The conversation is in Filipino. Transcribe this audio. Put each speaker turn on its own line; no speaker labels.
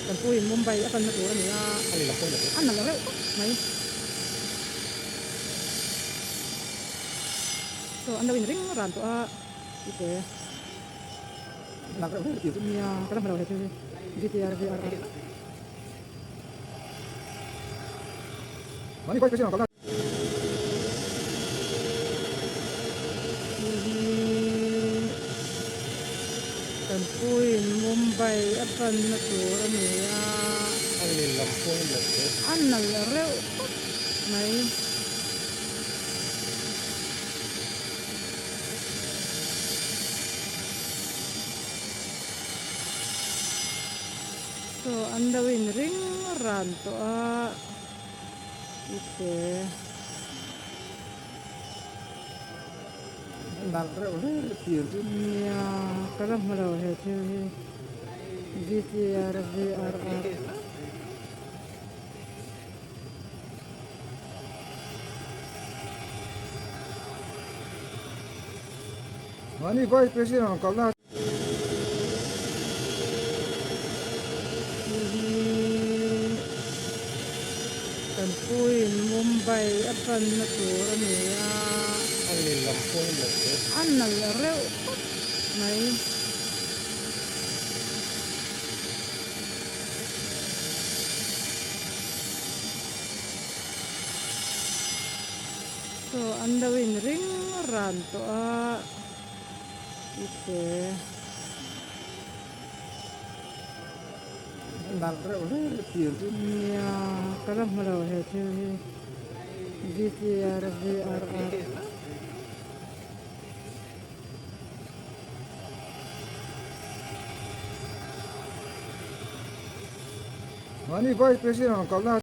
kan puin Mumbai akan natura niya
Kanila po na po.
nalaro may so anda win ring ran to ite
Nakra ba dito?
niya kadang malaw hetu GTR VR
Mani ko kasi ang kalat.
kan puin Mumbai akan natura niya
Kanila po na po.
nalaro may so anda win ring ran to ite
Nakra ulit dito.
niya kadang malaw hetu GTR VR
Mani ko kasi ang kalat.
kan puin Mumbai akan natura niya
Kanila po na po.
nalaro may so anda win ring ran to ite
Nakra ulit dito.
niya kadang malaw hetu GTR VR
Mani ko kasi ang kalat.